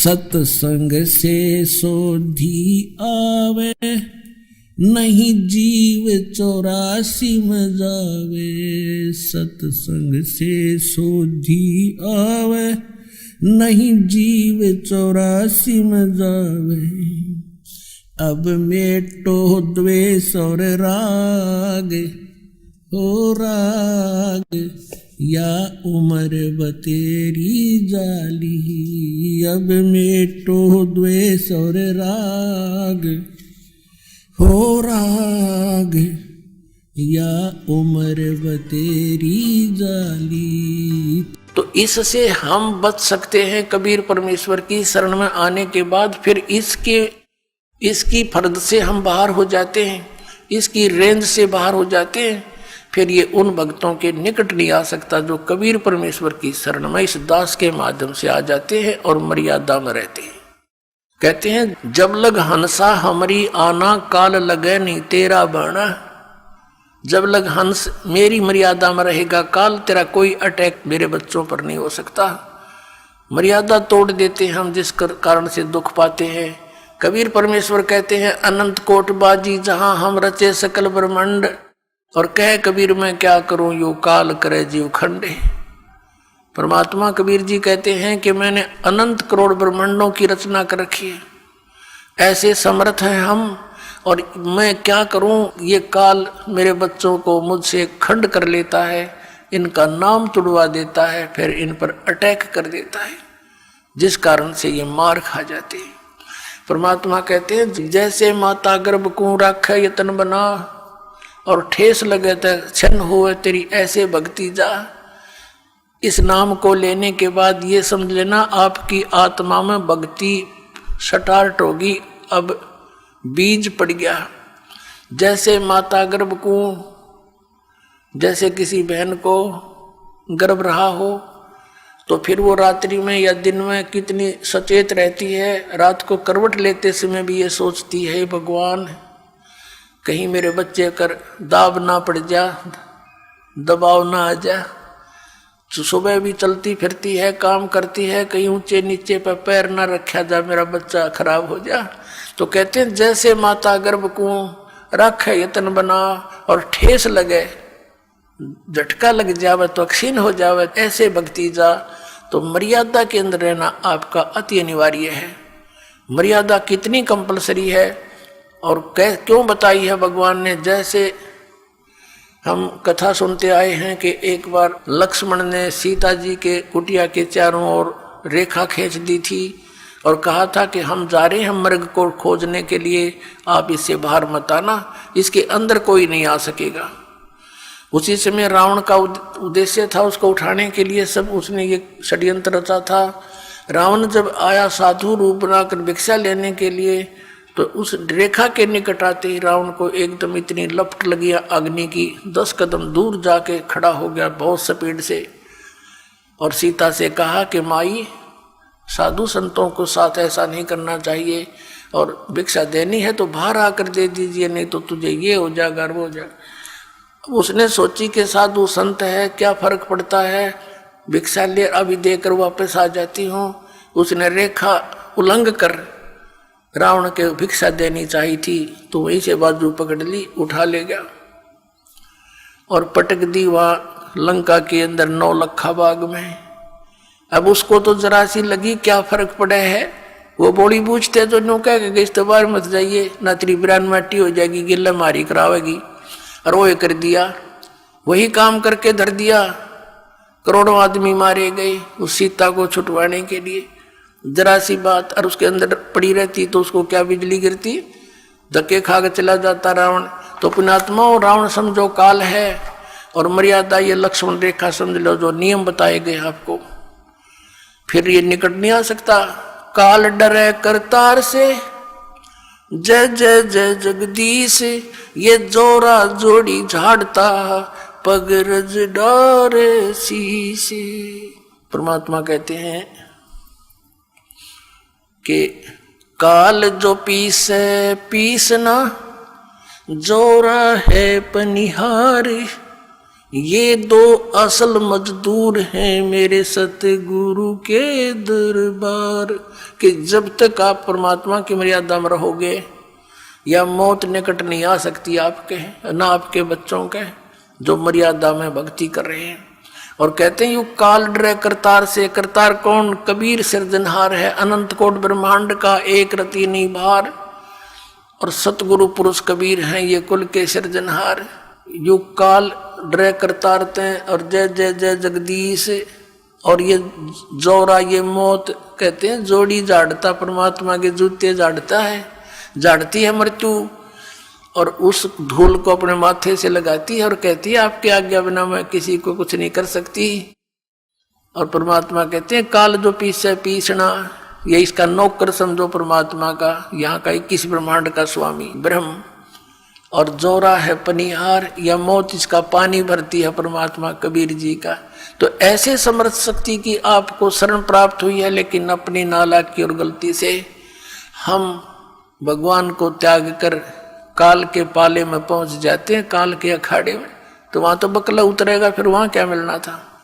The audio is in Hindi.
सत्संग से सोधी आवे, नहीं जीव 84 में जावे। सत्संग से सोधी आवे, नहीं जीव 84 में जावे। अब मेटो द्वेष और राग, हो राग या उम्र बतेरी जाली। अब मेटो द्वेष और राग, हो राग या उम्र बतेरी जाली। तो इससे हम बच सकते हैं कबीर परमेश्वर की शरण में आने के बाद। फिर इसकी फर्द से हम बाहर हो जाते हैं, इसकी रेंज से बाहर हो जाते हैं। फिर ये उन भक्तों के निकट नहीं आ सकता जो कबीर परमेश्वर की शरण में इस दास के माध्यम से आ जाते हैं और मर्यादा में रहते हैं। कहते हैं जब लग हंसा हमारी आना, काल लगे नहीं तेरा बाणा। जब लग हंस मेरी मर्यादा में रहेगा, काल तेरा कोई अटैक मेरे बच्चों पर नहीं हो सकता। मर्यादा तोड़ देते हैं हम, जिस कारण से दुख पाते हैं। कबीर परमेश्वर कहते हैं अनंत कोट बाजी जहां हम रचे सकल ब्रह्मांड, और कह कबीर मैं क्या करूं यो काल करे जीव खंडे। परमात्मा कबीर जी कहते हैं कि मैंने अनंत करोड़ ब्रह्मांडों की रचना कर रखी है, ऐसे समर्थ हैं हम, और मैं क्या करूं, ये काल मेरे बच्चों को मुझसे खंड कर लेता है, इनका नाम तुड़वा देता है, फिर इन पर अटैक कर देता है, जिस कारण से ये मार खा जाते हैं। परमात्मा कहते हैं जैसे माता गर्भ को राखे यतन बना, और ठेस लगे तक छन हुए तेरी ऐसे भक्ति जा। इस नाम को लेने के बाद ये समझ लेना आपकी आत्मा में भक्ति स्टार्ट होगी, अब बीज पड़ गया। जैसे माता गर्भ को, जैसे किसी बहन को गर्भ रहा हो तो फिर वो रात्रि में या दिन में कितनी सचेत रहती है। रात को करवट लेते समय भी ये सोचती है भगवान कहीं मेरे बच्चे कर दाब ना पड़ जा, दबाव ना आ जा। सुबह भी चलती फिरती है, काम करती है, कहीं ऊंचे नीचे पर पैर ना रखा जा, मेरा बच्चा खराब हो जा। तो कहते हैं जैसे माता गर्भ को रखे यतन बना, और ठेस लगे, झटका लग जावे तो क्षीण हो जावे, ऐसे भक्ति जा। तो मर्यादा के अंदर रहना आपका अति अनिवार्य है। मर्यादा कितनी कंपलसरी है और क्यों बताई है भगवान ने। जैसे हम कथा सुनते आए हैं कि एक बार लक्ष्मण ने सीता जी के कुटिया के चारों ओर रेखा खींच दी थी और कहा था कि हम जा रहे हैं मृग को खोजने के लिए, आप इससे बाहर मत आना, इसके अंदर कोई नहीं आ सकेगा। उसी समय रावण का उद्देश्य था उसको उठाने के लिए, सब उसने ये षड्यंत्र रचा था। रावण जब आया साधु रूप बनाकर भिक्षा लेने के लिए, तो उस रेखा के निकट आते ही रावण को एकदम इतनी लपट लगी अग्नि की, 10 कदम दूर जाके खड़ा हो गया बहुत स्पीड से, और सीता से कहा कि माई साधु संतों को साथ ऐसा नहीं करना चाहिए, और भिक्षा देनी है तो बाहर आकर दे दीजिए, नहीं तो तुझे ये हो जाएगा वो हो जाएगा। उसने सोची कि साधु संत है, क्या फर्क पड़ता है, भिक्षा ले अभी देकर वापस आ जाती हूँ। उसने रेखा उल्लंघ कर रावण के भिक्षा देनी चाहिए थी, तो वहीं से बाजू पकड़ ली, उठा ले गया और पटक दी वहाँ लंका के अंदर 9 लखा बाग में। अब उसको तो जरा सी लगी क्या फर्क पड़ा है, वो बोली पूछते तो नो कह के इस बार मत जाइए, ना तेरी बिरान माटी हो जाएगी, गिल्ला मारी करावेगी, और वो कर दिया, वही काम करके धर दिया। करोड़ों आदमी मारे गए उस सीता को छुटवाने के लिए, जरा सी बात, और उसके अंदर पड़ी रहती तो उसको क्या बिजली गिरती, धक्के खा के चला जाता रावण। तो पुण्यात्मा रावण समझो काल है, और मर्यादा ये लक्ष्मण रेखा समझ लो, जो नियम बताए गए आपको, फिर ये निकट नहीं आ सकता। काल डरे करतार से, जय जय जय जगदीश, ये जोरा जोड़ी झाड़ता, पग रज डारे शीश। परमात्मा कहते हैं कि काल जो पीसे पीसना, जोरा है पनिहार, ये दो असल मजदूर हैं मेरे सतगुरु के दरबार। कि जब तक आप परमात्मा की मर्यादा में रहोगे या मौत निकट नहीं आ सकती आपके, ना आपके बच्चों के जो मर्यादा में भक्ति कर रहे हैं। और कहते हैं यू काल डरे करतार से। करतार कौन? कबीर सिरजनहार है, अनंत कोट ब्रह्मांड का एक रति निभार। और सतगुरु पुरुष कबीर हैं ये कुल के सिरजनहार। यू काल डरे करतारते और जय जय जय जगदीश। और ये जोरा ये मौत कहते हैं जोड़ी झाड़ता, परमात्मा के जूते झाड़ता है, झाड़ती है मृत्यु। और उस धूल को अपने माथे से लगाती है और कहती है आपकी आज्ञा बिना मैं किसी को कुछ नहीं कर सकती। और परमात्मा कहते हैं काल जो पीछे पीसना, ये इसका नौकर समझो परमात्मा का, यहाँ का 21 ब्रह्मांड का स्वामी ब्रह्म। और जोरा है पनिहार, या मौत इसका पानी भरती है परमात्मा कबीर जी का। तो ऐसे समर्थ शक्ति की आपको शरण प्राप्त हुई है, लेकिन अपनी नालायकी और गलती से हम भगवान को त्याग कर काल के पाले में पहुंच जाते हैं, काल के अखाड़े में। तो वहां तो बकला उतरेगा, फिर वहां क्या मिलना था।